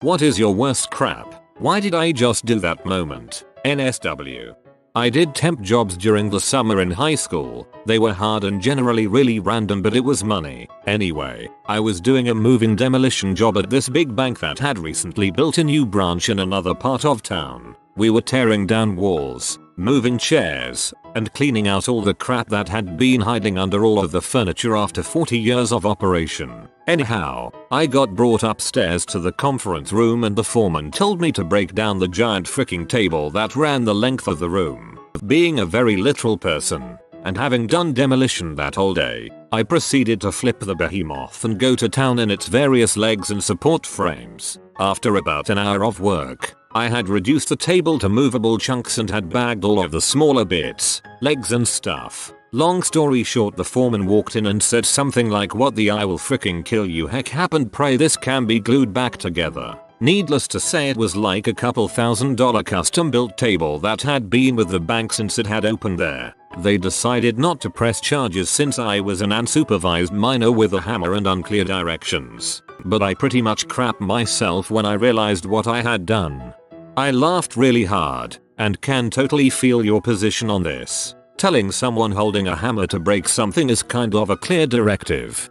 What is your worst crap? Why did I just do that moment? NSW. I did temp jobs during the summer in high school. They were hard and generally really random, but it was money. Anyway, I was doing a moving demolition job at this big bank that had recently built a new branch in another part of town. We were tearing down walls, moving chairs, and cleaning out all the crap that had been hiding under all of the furniture after 40 years of operation. Anyhow, I got brought upstairs to the conference room and the foreman told me to break down the giant freaking table that ran the length of the room. Being a very literal person, and having done demolition that whole day, I proceeded to flip the behemoth and go to town in its various legs and support frames. After about an hour of work, I had reduced the table to movable chunks and had bagged all of the smaller bits, legs and stuff. Long story short, the foreman walked in and said something like, "What the I will freaking kill you heck happened, pray this can be glued back together." Needless to say, it was like a couple $1,000 custom built table that had been with the bank since it had opened there. They decided not to press charges since I was an unsupervised minor with a hammer and unclear directions. But I pretty much crapped myself when I realized what I had done. I laughed really hard and can totally feel your position on this. Telling someone holding a hammer to break something is kind of a clear directive.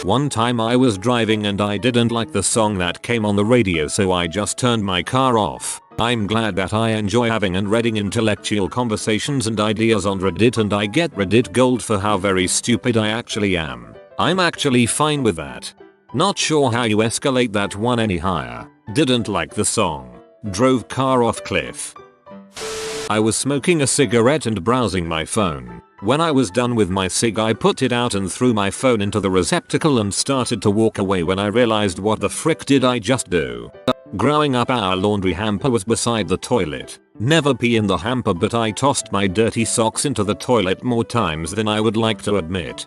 One time I was driving and I didn't like the song that came on the radio, so I just turned my car off. I'm glad that I enjoy having and reading intellectual conversations and ideas on Reddit, and I get Reddit gold for how very stupid I actually am. I'm actually fine with that. Not sure how you escalate that one any higher. Didn't like the song. Drove car off cliff. I was smoking a cigarette and browsing my phone. When I was done with my cig, I put it out and threw my phone into the receptacle and started to walk away when I realized, what the frick did I just do? Growing up, our laundry hamper was beside the toilet. Never pee in the hamper, but I tossed my dirty socks into the toilet more times than I would like to admit.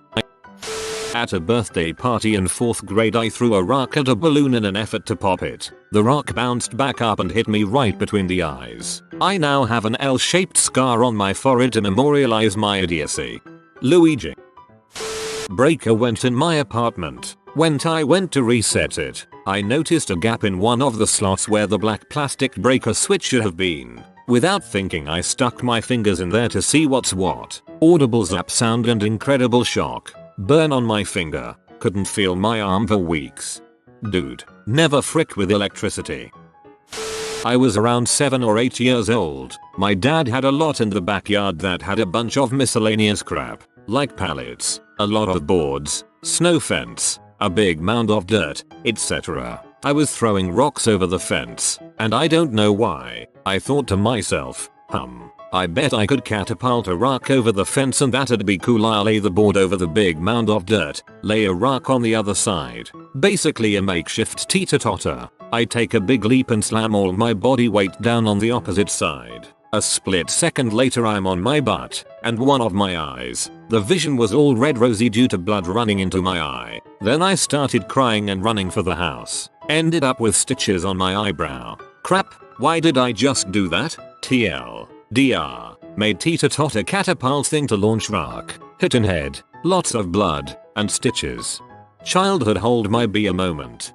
At a birthday party in 4th grade, I threw a rock at a balloon in an effort to pop it. The rock bounced back up and hit me right between the eyes. I now have an L-shaped scar on my forehead to memorialize my idiocy. Luigi. Breaker went in my apartment. When I went to reset it, I noticed a gap in one of the slots where the black plastic breaker switch should have been. Without thinking, I stuck my fingers in there to see what's what. Audible zap sound and incredible shock. Burn on my finger. Couldn't feel my arm for weeks. Dude, never frick with electricity. I was around 7 or 8 years old. My dad had a lot in the backyard that had a bunch of miscellaneous crap, like pallets, a lot of boards, snow fence, a big mound of dirt, etc. I was throwing rocks over the fence, and I don't know why. I thought to myself, I bet I could catapult a rock over the fence and that'd be cool. I'll lay the board over the big mound of dirt, lay a rock on the other side. Basically a makeshift teeter-totter. I take a big leap and slam all my body weight down on the opposite side. A split second later, I'm on my butt, and one of my eyes. The vision was all red rosy due to blood running into my eye. Then I started crying and running for the house. Ended up with stitches on my eyebrow. Crap, why did I just do that? TL. DR. Made teeter-totter catapult thing to launch rock. Hit in head. Lots of blood. And stitches. Childhood hold my be a moment.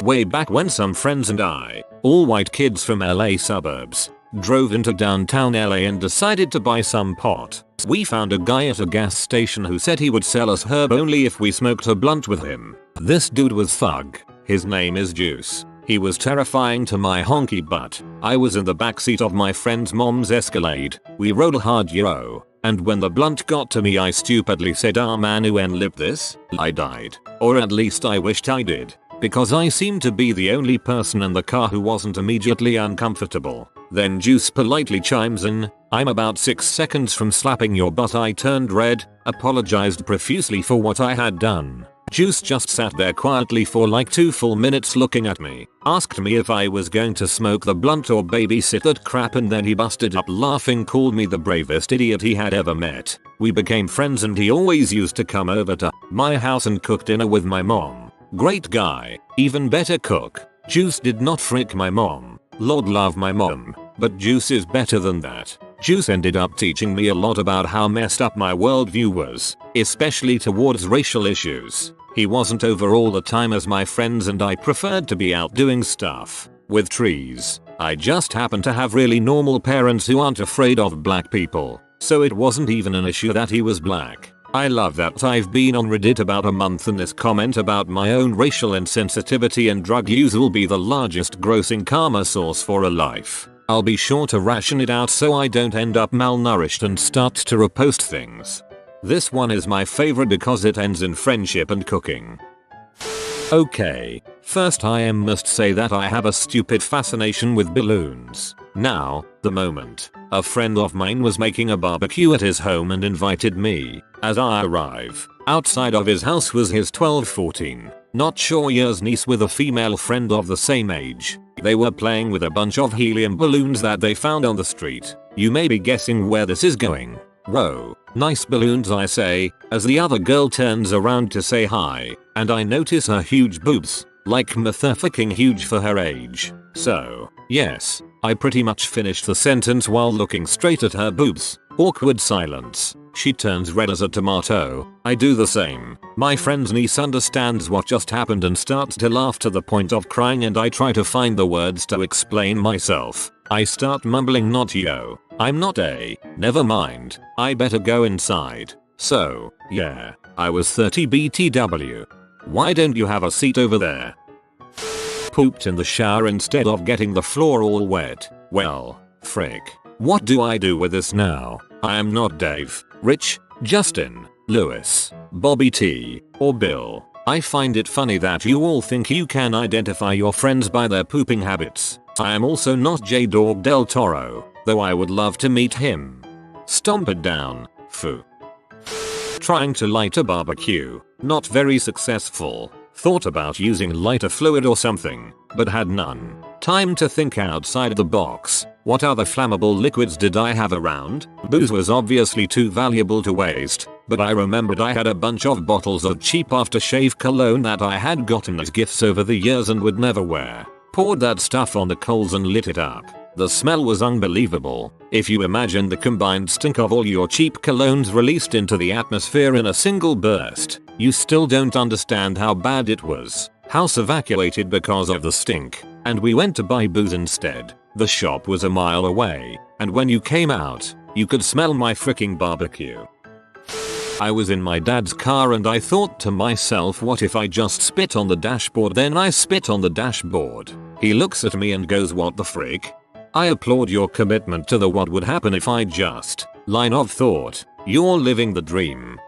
Way back when some friends and I, all white kids from LA suburbs, drove into downtown LA and decided to buy some pot. We found a guy at a gas station who said he would sell us herb only if we smoked a blunt with him. This dude was thug. His name is Juice. He was terrifying to my honky butt. I was in the backseat of my friend's mom's Escalade. We rode hard yo. And when the blunt got to me, I stupidly said, "Ah man, who lit this?" I died. Or at least I wished I did. Because I seemed to be the only person in the car who wasn't immediately uncomfortable. Then Juice politely chimes in, "I'm about 6 seconds from slapping your butt." I turned red, apologized profusely for what I had done. Juice just sat there quietly for like 2 full minutes looking at me, asked me if I was going to smoke the blunt or babysit that crap, and then he busted up laughing, called me the bravest idiot he had ever met. We became friends and he always used to come over to my house and cook dinner with my mom. Great guy, even better cook. Juice did not frick my mom. Lord love my mom, but Juice is better than that. Juice ended up teaching me a lot about how messed up my worldview was, especially towards racial issues. He wasn't over all the time as my friends and I preferred to be out doing stuff with trees. I just happen to have really normal parents who aren't afraid of black people, so it wasn't even an issue that he was black. I love that I've been on Reddit about a month and this comment about my own racial insensitivity and drug use will be the largest grossing karma source for a life. I'll be sure to ration it out so I don't end up malnourished and start to repost things. This one is my favorite because it ends in friendship and cooking. Okay, first I must say that I have a stupid fascination with balloons. Now, the moment a friend of mine was making a barbecue at his home and invited me. As I arrive, outside of his house was his 12-14, not sure years niece with a female friend of the same age. They were playing with a bunch of helium balloons that they found on the street. You may be guessing where this is going. Whoa, nice balloons I say, as the other girl turns around to say hi, and I notice her huge boobs, like motherfucking huge for her age. So, yes, I pretty much finished the sentence while looking straight at her boobs. Awkward silence. She turns red as a tomato. I do the same. My friend's niece understands what just happened and starts to laugh to the point of crying and I try to find the words to explain myself. I start mumbling not yo. I'm not a. Never mind. I better go inside. So, yeah. I was 30 BTW. Why don't you have a seat over there? Pooped in the shower instead of getting the floor all wet. Well, frick. What do I do with this now? I am not Dave, Rich, Justin, Lewis, Bobby T, or Bill. I find it funny that you all think you can identify your friends by their pooping habits. I am also not J-Dog Del Toro, though I would love to meet him. Stomp it down, foo. Trying to light a barbecue, not very successful. Thought about using lighter fluid or something, but had none. Time to think outside the box. What other flammable liquids did I have around? Booze was obviously too valuable to waste, but I remembered I had a bunch of bottles of cheap aftershave cologne that I had gotten as gifts over the years and would never wear. Poured that stuff on the coals and lit it up. The smell was unbelievable. If you imagine the combined stink of all your cheap colognes released into the atmosphere in a single burst, you still don't understand how bad it was. House evacuated because of the stink, and we went to buy booze instead. The shop was a mile away, and when you came out, you could smell my freaking barbecue. I was in my dad's car and I thought to myself, what if I just spit on the dashboard? Then I spit on the dashboard. He looks at me and goes, what the frick? I applaud your commitment to the what would happen if I just. Line of thought. You're living the dream.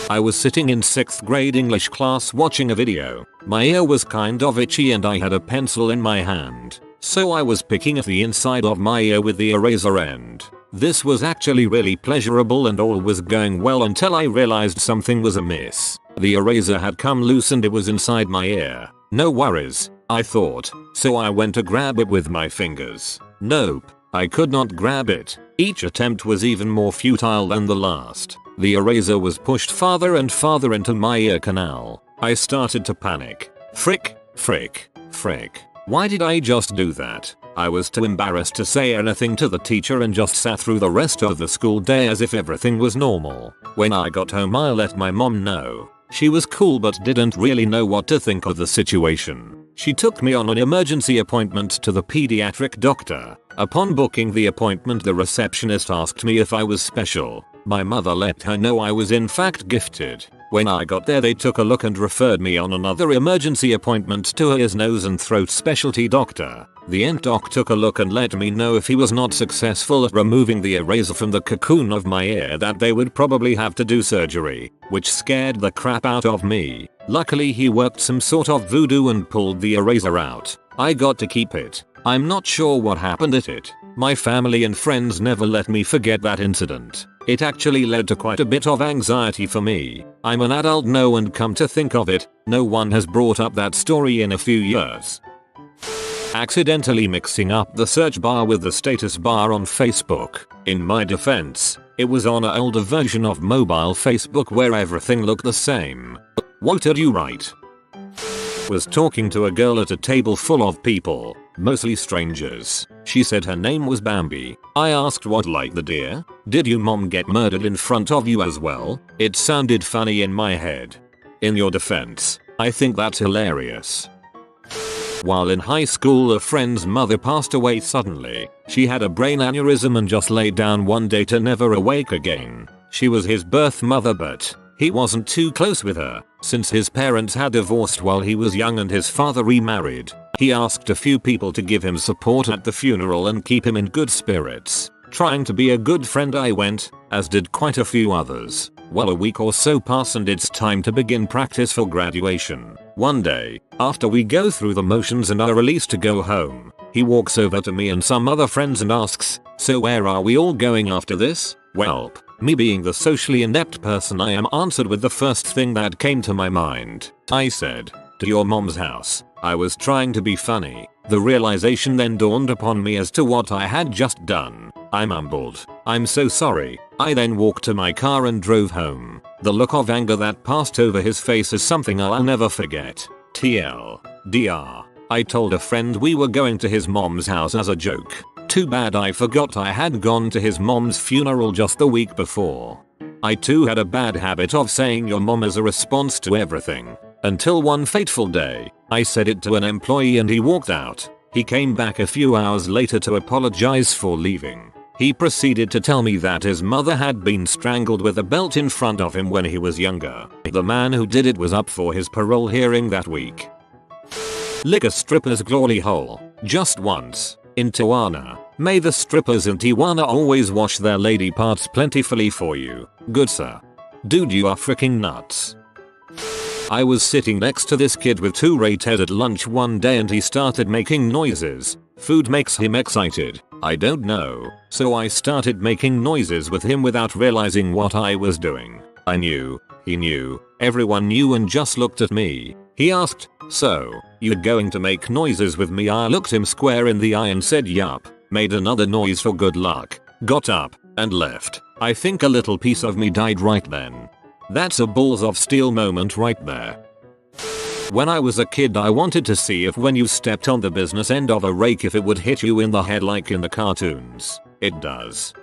I was sitting in 6th grade English class watching a video. My ear was kind of itchy and I had a pencil in my hand. So I was picking at the inside of my ear with the eraser end. This was actually really pleasurable and all was going well until I realized something was amiss. The eraser had come loose and it was inside my ear. No worries, I thought, so I went to grab it with my fingers. Nope, I could not grab it. Each attempt was even more futile than the last. The eraser was pushed farther and farther into my ear canal. I started to panic. Frick, frick, frick. Why did I just do that? I was too embarrassed to say anything to the teacher and just sat through the rest of the school day as if everything was normal. When I got home I let my mom know. She was cool but didn't really know what to think of the situation. She took me on an emergency appointment to the pediatric doctor. Upon booking the appointment, the receptionist asked me if I was special. My mother let her know I was in fact gifted. When I got there they took a look and referred me on another emergency appointment to a ears, nose and throat specialty doctor. The ENT doc took a look and let me know if he was not successful at removing the eraser from the cocoon of my ear that they would probably have to do surgery, which scared the crap out of me. Luckily he worked some sort of voodoo and pulled the eraser out. I got to keep it. I'm not sure what happened at it. My family and friends never let me forget that incident. It actually led to quite a bit of anxiety for me. I'm an adult now and come to think of it, no one has brought up that story in a few years. Accidentally mixing up the search bar with the status bar on Facebook. In my defense, it was on an older version of mobile Facebook where everything looked the same. What did you write? Was talking to a girl at a table full of people, mostly strangers. She said her name was Bambi. I asked what, like the deer? Did your mom get murdered in front of you as well? It sounded funny in my head. In your defense, I think that's hilarious. While in high school, a friend's mother passed away suddenly. She had a brain aneurysm and just laid down one day to never awake again. She was his birth mother, but he wasn't too close with her, since his parents had divorced while he was young and his father remarried. He asked a few people to give him support at the funeral and keep him in good spirits. Trying to be a good friend, I went, as did quite a few others. Well, a week or so passed and it's time to begin practice for graduation. One day, after we go through the motions and are released to go home, he walks over to me and some other friends and asks, "So where are we all going after this?" Welp, me being the socially inept person I am, answered with the first thing that came to my mind. I said, "To your mom's house." I was trying to be funny. The realization then dawned upon me as to what I had just done. I mumbled, "I'm so sorry." I then walked to my car and drove home. The look of anger that passed over his face is something I'll never forget. TLDR. I told a friend we were going to his mom's house as a joke. Too bad I forgot I had gone to his mom's funeral just the week before. I too had a bad habit of saying your mom as a response to everything. Until one fateful day, I said it to an employee and he walked out. He came back a few hours later to apologize for leaving. He proceeded to tell me that his mother had been strangled with a belt in front of him when he was younger. The man who did it was up for his parole hearing that week. Lick a stripper's glory hole, just once. In Tijuana, may the strippers in Tijuana always wash their lady parts plentifully for you. Good sir. Dude, you are freaking nuts. I was sitting next to this kid with 2 rates at lunch one day and he started making noises. Food makes him excited. I don't know, so I started making noises with him without realizing what I was doing. I knew, he knew, everyone knew and just looked at me. He asked, "So, you're going to make noises with me?" I looked him square in the eye and said yup, made another noise for good luck, got up, and left. I think a little piece of me died right then. That's a balls of steel moment right there. When I was a kid, I wanted to see if when you stepped on the business end of a rake if it would hit you in the head like in the cartoons. It does.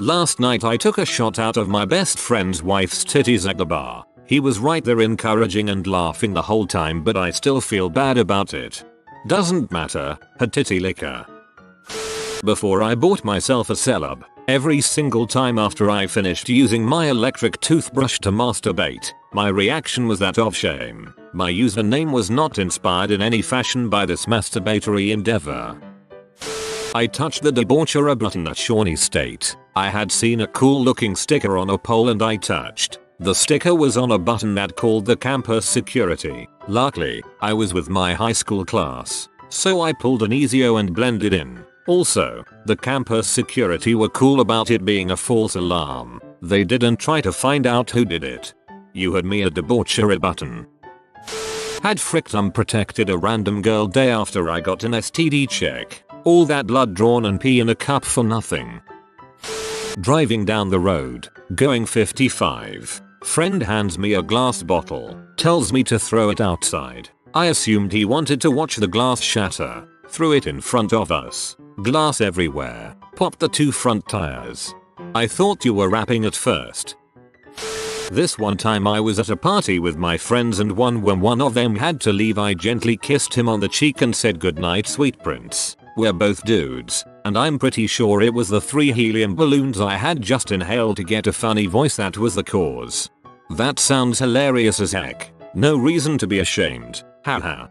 Last night I took a shot out of my best friend's wife's titties at the bar. He was right there encouraging and laughing the whole time, but I still feel bad about it. Doesn't matter, her titty liquor. Before I bought myself a celeb, every single time after I finished using my electric toothbrush to masturbate, my reaction was that of shame. My username was not inspired in any fashion by this masturbatory endeavor. I touched the debaucherer button at Shawnee State. I had seen a cool looking sticker on a pole and I touched. The sticker was on a button that called the campus security. Luckily, I was with my high school class, so I pulled an Ezio and blended in. Also, the campus security were cool about it being a false alarm. They didn't try to find out who did it. You had me a debauchery button. Had fricked unprotected a random girl day after I got an STD check. All that blood drawn and pee in a cup for nothing. Driving down the road, going 55. Friend hands me a glass bottle, tells me to throw it outside. I assumed he wanted to watch the glass shatter. Threw it in front of us. Glass everywhere. Popped the 2 front tires. I thought you were rapping at first. This one time I was at a party with my friends and when one of them had to leave, I gently kissed him on the cheek and said goodnight, sweet prince. We're both dudes, and I'm pretty sure it was the 3 helium balloons I had just inhaled to get a funny voice that was the cause. That sounds hilarious as heck. No reason to be ashamed. Haha.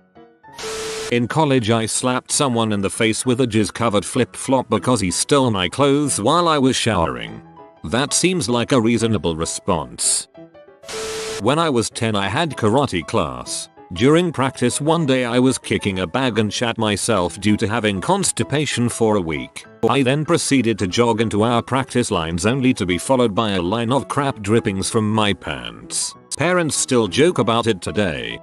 In college I slapped someone in the face with a jizz covered flip flop because he stole my clothes while I was showering. That seems like a reasonable response. When I was 10 I had karate class. During practice one day I was kicking a bag and shat myself due to having constipation for a week. I then proceeded to jog into our practice lines only to be followed by a line of crap drippings from my pants. Parents still joke about it today.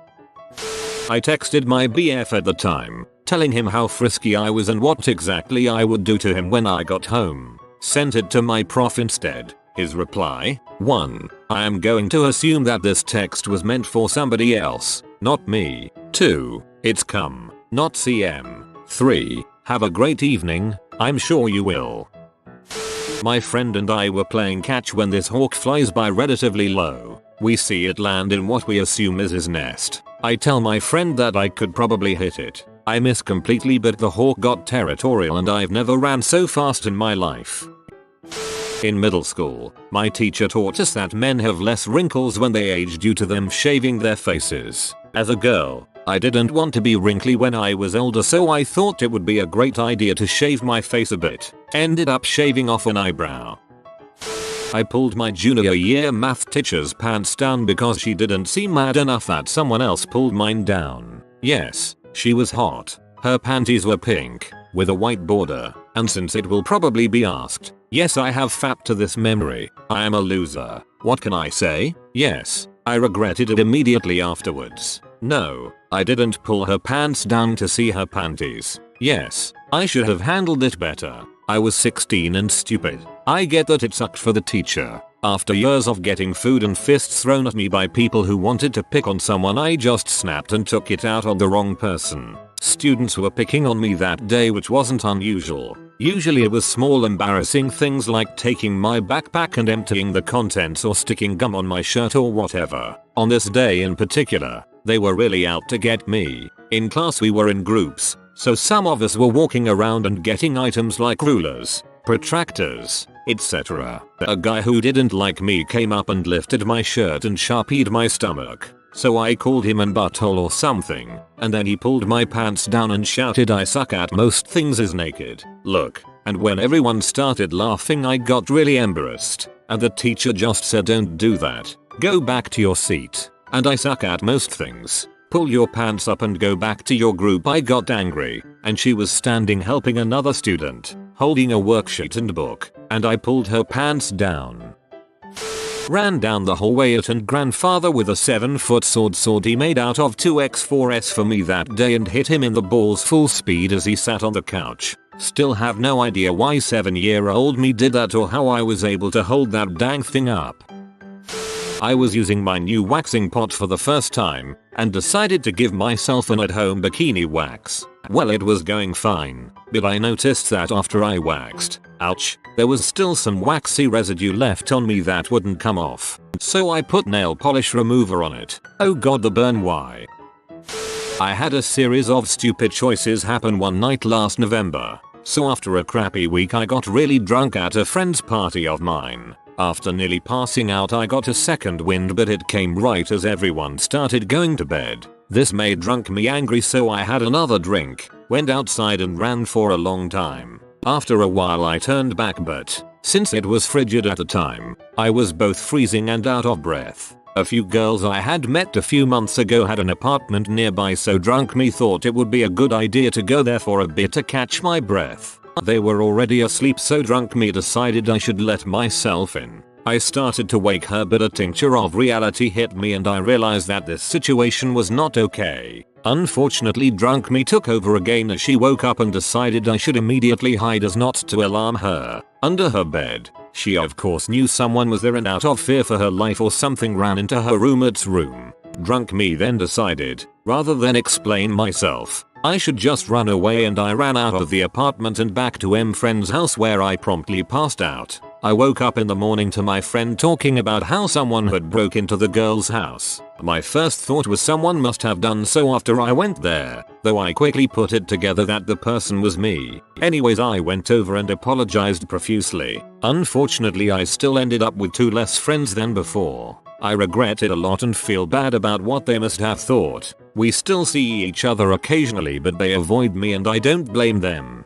I texted my BF at the time, telling him how frisky I was and what exactly I would do to him when I got home. Sent it to my prof instead. His reply: 1. I am going to assume that this text was meant for somebody else, not me. 2. It's cum, not CM. 3. Have a great evening, I'm sure you will. My friend and I were playing catch when this hawk flies by relatively low. We see it land in what we assume is his nest. I tell my friend that I could probably hit it. I miss completely, but the hawk got territorial and I've never ran so fast in my life. In middle school, my teacher taught us that men have less wrinkles when they age due to them shaving their faces. As a girl, I didn't want to be wrinkly when I was older, so I thought it would be a great idea to shave my face a bit. Ended up shaving off an eyebrow. I pulled my junior year math teacher's pants down because she didn't seem mad enough that someone else pulled mine down. Yes, she was hot. Her panties were pink, with a white border, and since it will probably be asked, yes, I have fat to this memory. I am a loser. What can I say? Yes, I regretted it immediately afterwards. No, I didn't pull her pants down to see her panties. Yes, I should have handled it better. I was 16 and stupid. I get that it sucked for the teacher. After years of getting food and fists thrown at me by people who wanted to pick on someone, I just snapped and took it out on the wrong person. Students were picking on me that day, which wasn't unusual. Usually it was small embarrassing things like taking my backpack and emptying the contents or sticking gum on my shirt or whatever. On this day in particular, they were really out to get me. In class we were in groups, so some of us were walking around and getting items like rulers, protractors, etc. A guy who didn't like me came up and lifted my shirt and sharpied my stomach. So I called him an butthole or something, and then he pulled my pants down and shouted, "I suck at most things is naked. Look." And when everyone started laughing, I got really embarrassed, and the teacher just said, "Don't do that. Go back to your seat." And I suck at most things. Pull your pants up and go back to your group. I got angry, and she was standing helping another student, holding a worksheet and book, and I pulled her pants down. Ran down the hallway at and grandfather with a 7-foot sword he made out of 2x4s for me that day and hit him in the balls full speed as he sat on the couch. Still have no idea why 7-year-old me did that or how I was able to hold that dang thing up. I was using my new waxing pot for the first time and decided to give myself an at-home bikini wax. Well, it was going fine, but I noticed that after I waxed, ouch, there was still some waxy residue left on me that wouldn't come off. So I put nail polish remover on it. Oh god, the burn. Why? I had a series of stupid choices happen one night last November. So after a crappy week, I got really drunk at a friend's party of mine. After nearly passing out, I got a second wind, but it came right as everyone started going to bed. This made drunk me angry, so I had another drink, went outside and ran for a long time. After a while I turned back, but since it was frigid at the time, I was both freezing and out of breath. A few girls I had met a few months ago had an apartment nearby, so drunk me thought it would be a good idea to go there for a bit to catch my breath. They were already asleep, so drunk me decided I should let myself in. I started to wake her, but a tincture of reality hit me and I realized that this situation was not okay. Unfortunately, drunk me took over again as she woke up and decided I should immediately hide as not to alarm her. Under her bed, she of course knew someone was there and out of fear for her life or something ran into her roommate's room. Drunk me then decided, rather than explain myself, I should just run away, and I ran out of the apartment and back to M friend's house where I promptly passed out. I woke up in the morning to my friend talking about how someone had broke into the girl's house. My first thought was someone must have done so after I went there, though I quickly put it together that the person was me. Anyways, I went over and apologized profusely. Unfortunately, I still ended up with 2 less friends than before. I regret it a lot and feel bad about what they must have thought. We still see each other occasionally, but they avoid me and I don't blame them.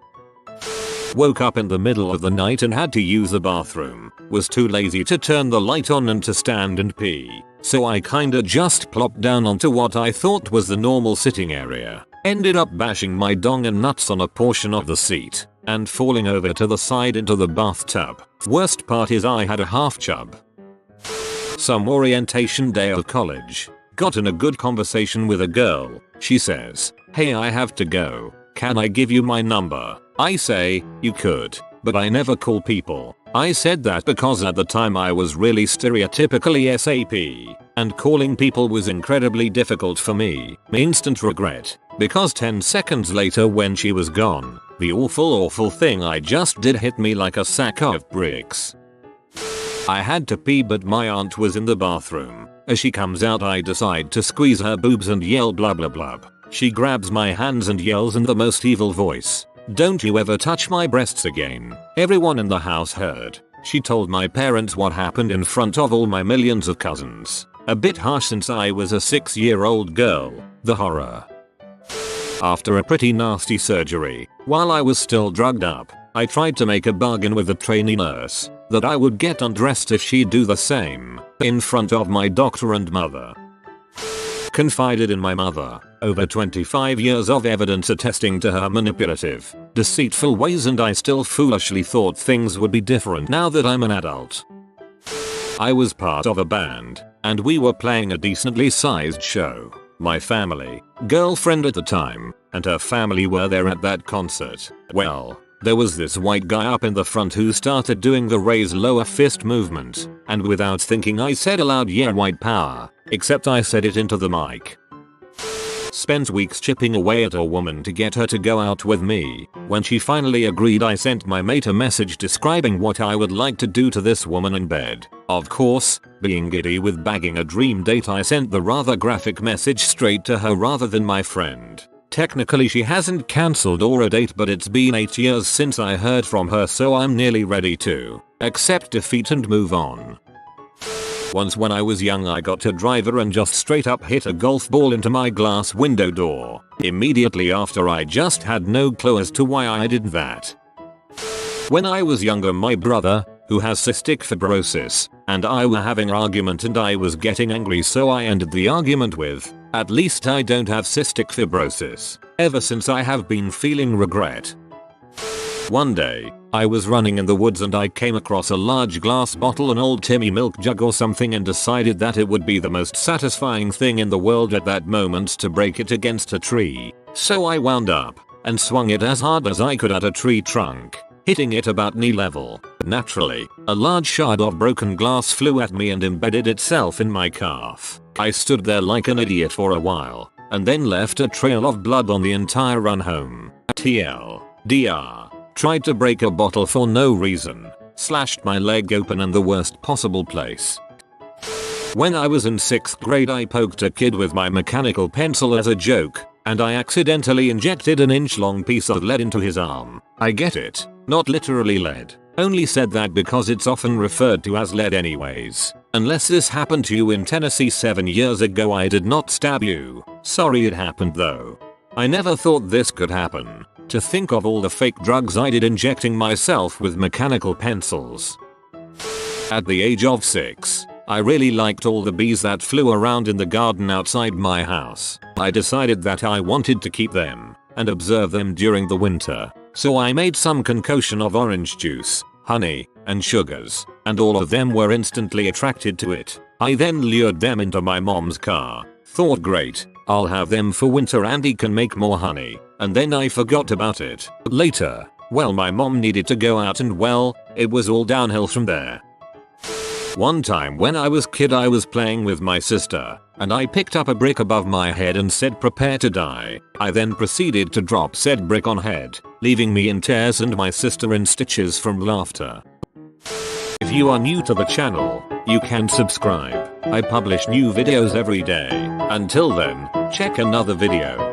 Woke up in the middle of the night and had to use the bathroom. Was too lazy to turn the light on and to stand and pee, so I kinda just plopped down onto what I thought was the normal sitting area. Ended up bashing my dong and nuts on a portion of the seat and falling over to the side into the bathtub. Worst part is I had a half chub. Some orientation day of college. Got in a good conversation with a girl. She says, "Hey, I have to go. Can I give you my number?" I say, "You could, but I never call people." I said that because at the time I was really stereotypically SAP, and calling people was incredibly difficult for me. Instant regret, because 10 seconds later when she was gone, the awful thing I just did hit me like a sack of bricks. I had to pee, but my aunt was in the bathroom. As she comes out I decide to squeeze her boobs and yell blah blah blah. She grabs my hands and yells in the most evil voice, "Don't you ever touch my breasts again." Everyone in the house heard. She told my parents what happened in front of all my millions of cousins. A bit harsh since I was a 6-year-old girl. The horror. After a pretty nasty surgery, while I was still drugged up, I tried to make a bargain with the trainee nurse that I would get undressed if she'd do the same, in front of my doctor and mother. Confided in my mother, over 25 years of evidence attesting to her manipulative, deceitful ways, and I still foolishly thought things would be different now that I'm an adult. I was part of a band, and we were playing a decently sized show. My family, girlfriend at the time, and her family were there at that concert. Well, there was this white guy up in the front who started doing the raise lower fist movement, and without thinking I said aloud, "Yeah, white power," except I said it into the mic. Spent weeks chipping away at a woman to get her to go out with me. When she finally agreed, I sent my mate a message describing what I would like to do to this woman in bed. Of course, being giddy with bagging a dream date, I sent the rather graphic message straight to her rather than my friend. Technically she hasn't cancelled or a date, but it's been 8 years since I heard from her, so I'm nearly ready to accept defeat and move on. Once when I was young I got a driver and just straight up hit a golf ball into my glass window door. Immediately after I just had no clue as to why I did that. When I was younger my brother, who has cystic fibrosis, and I were having an argument and I was getting angry, so I ended the argument with, "At least I don't have cystic fibrosis." Ever since I have been feeling regret. One day, I was running in the woods and I came across a large glass bottle, an old Timmy milk jug or something, and decided that it would be the most satisfying thing in the world at that moment to break it against a tree. So I wound up and swung it as hard as I could at a tree trunk, hitting it about knee level. Naturally, a large shard of broken glass flew at me and embedded itself in my calf. I stood there like an idiot for a while, and then left a trail of blood on the entire run home. TLDR. Tried to break a bottle for no reason. Slashed my leg open in the worst possible place. When I was in 6th grade I poked a kid with my mechanical pencil as a joke, and I accidentally injected an inch-long piece of lead into his arm. I get it, not literally lead. Only said that because it's often referred to as lead anyways. Unless this happened to you in Tennessee 7 years ago, I did not stab you. Sorry it happened though. I never thought this could happen. To think of all the fake drugs I did injecting myself with mechanical pencils. At the age of 6, I really liked all the bees that flew around in the garden outside my house. I decided that I wanted to keep them and observe them during the winter. So I made some concoction of orange juice, honey, and sugars, and all of them were instantly attracted to it. I then lured them into my mom's car. Thought, great, I'll have them for winter and he can make more honey. And then I forgot about it. Later, well, my mom needed to go out and well, it was all downhill from there. One time when I was kid I was playing with my sister, and I picked up a brick above my head and said, "Prepare to die." I then proceeded to drop said brick on head, leaving me in tears and my sister in stitches from laughter. If you are new to the channel, you can subscribe. I publish new videos every day. Until then, check another video.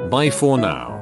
Bye for now.